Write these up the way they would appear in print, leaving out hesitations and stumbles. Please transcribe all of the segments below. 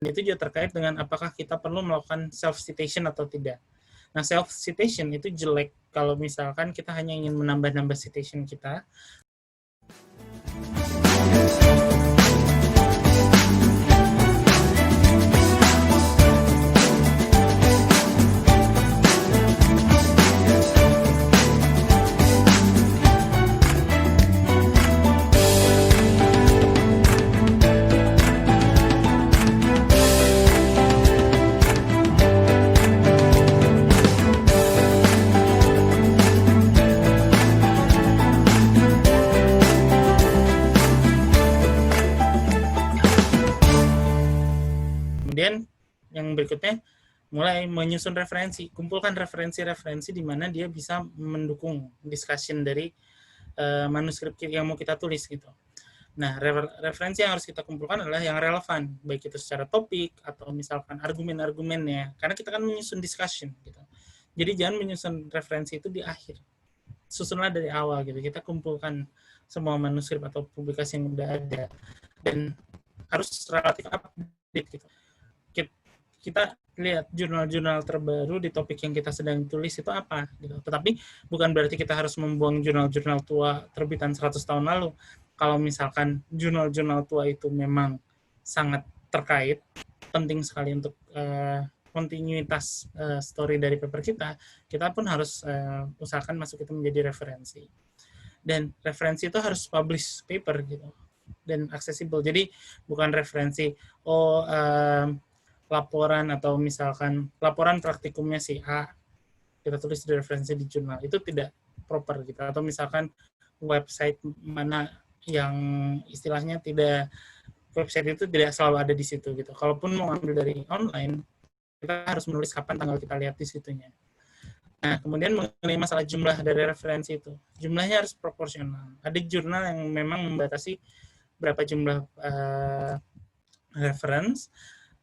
itu juga terkait dengan apakah kita perlu melakukan self-citation atau tidak. Nah, self-citation itu jelek kalau misalkan kita hanya ingin menambah-nambah citation kita. Kemudian yang berikutnya, mulai menyusun referensi, kumpulkan referensi-referensi di mana dia bisa mendukung discussion dari manuskrip yang mau kita tulis gitu. Nah, referensi yang harus kita kumpulkan adalah yang relevan, baik itu secara topik atau misalkan argumen-argumennya, karena kita kan menyusun discussion gitu. Jadi jangan menyusun referensi itu di akhir, susunlah dari awal gitu. Kita kumpulkan semua manuskrip atau publikasi yang udah ada dan harus relatif update gitu. Kita lihat jurnal-jurnal terbaru di topik yang kita sedang tulis itu apa gitu. Tetapi bukan berarti kita harus membuang jurnal-jurnal tua terbitan 100 tahun lalu. Kalau misalkan jurnal-jurnal tua itu memang sangat terkait, penting sekali untuk kontinuitas story dari paper kita pun harus usahakan masuk itu menjadi referensi. Dan referensi itu harus publish paper gitu dan accessible. Jadi bukan referensi laporan atau misalkan laporan praktikumnya si A kita tulis di referensi di jurnal, itu tidak proper gitu. Atau misalkan website mana yang istilahnya tidak, website itu tidak selalu ada di situ gitu. Kalaupun mau ambil dari online, kita harus menulis kapan tanggal kita lihat di situnya. Nah, kemudian mengenai masalah jumlah dari referensi itu, jumlahnya harus proporsional. Ada jurnal yang memang membatasi berapa jumlah reference,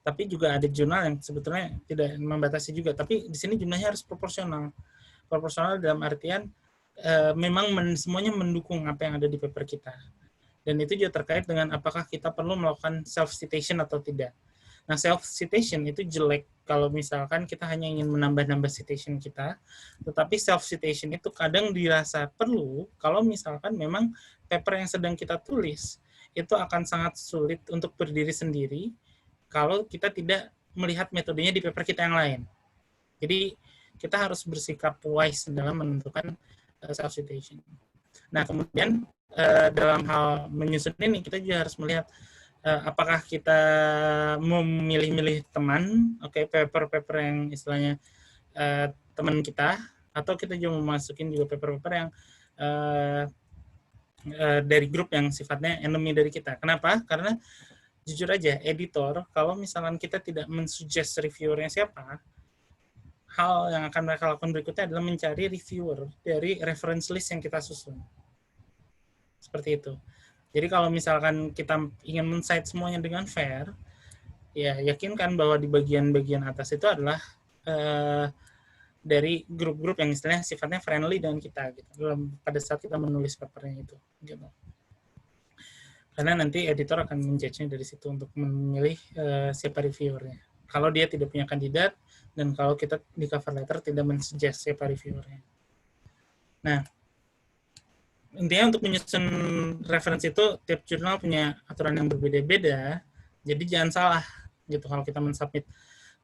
tapi juga ada jurnal yang sebetulnya tidak membatasi juga. Tapi di sini jumlahnya harus proporsional. Proporsional dalam artian memang semuanya mendukung apa yang ada di paper kita. Dan itu juga terkait dengan apakah kita perlu melakukan self-citation atau tidak. Nah, self-citation itu jelek kalau misalkan kita hanya ingin menambah-nambah citation kita, tetapi self-citation itu kadang dirasa perlu kalau misalkan memang paper yang sedang kita tulis itu akan sangat sulit untuk berdiri sendiri kalau kita tidak melihat metodenya di paper kita yang lain. Jadi kita harus bersikap wise dalam menentukan self-citation. Nah, kemudian dalam hal menyusun ini kita juga harus melihat apakah kita memilih-milih teman, paper-paper yang istilahnya teman kita, atau kita juga memasukin juga paper-paper yang dari grup yang sifatnya enemy dari kita. Kenapa? Karena jujur aja, editor, kalau misalkan kita tidak mensuggest reviewernya siapa, hal yang akan mereka lakukan berikutnya adalah mencari reviewer dari reference list yang kita susun. Seperti itu. Jadi kalau misalkan kita ingin men-cite semuanya dengan fair, ya yakinkan bahwa di bagian-bagian atas itu adalah dari grup-grup yang istilahnya sifatnya friendly dengan kita gitu, pada saat kita menulis papernya itu. Gitu. Karena nanti editor akan menjudge-nya dari situ untuk memilih siapa reviewernya. Kalau dia tidak punya kandidat, dan kalau kita di cover letter tidak mensuggest siapa reviewernya. Nah, intinya untuk menyusun referensi itu, tiap jurnal punya aturan yang berbeda-beda, jadi jangan salah gitu. Kalau kita mensubmit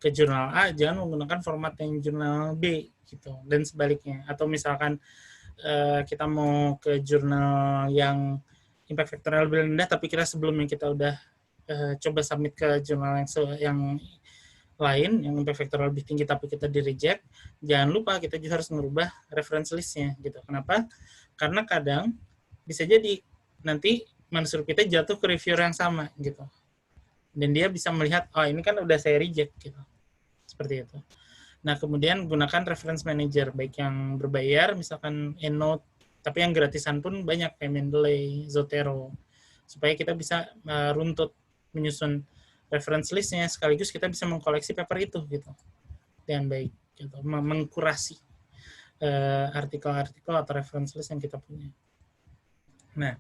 ke jurnal A, jangan menggunakan format yang jurnal B, gitu, dan sebaliknya. Atau misalkan kita mau ke jurnal yang impact factornya lebih rendah, tapi kita sebelumnya kita udah coba submit ke jurnal yang lain, yang impact factor lebih tinggi, tapi kita di-reject, jangan lupa kita juga harus merubah reference list-nya. Gitu. Kenapa? Karena kadang bisa jadi nanti manuskrip kita jatuh ke reviewer yang sama. Gitu. Dan dia bisa melihat, oh ini kan udah saya reject. Gitu. Seperti itu. Nah, kemudian gunakan reference manager, baik yang berbayar, misalkan EndNote, tapi yang gratisan pun banyak, kayak Mendeley, Zotero, supaya kita bisa runtut menyusun reference list-nya, sekaligus kita bisa mengkoleksi paper itu gitu dengan baik, gitu. Mengkurasi artikel-artikel atau reference list yang kita punya. Nah,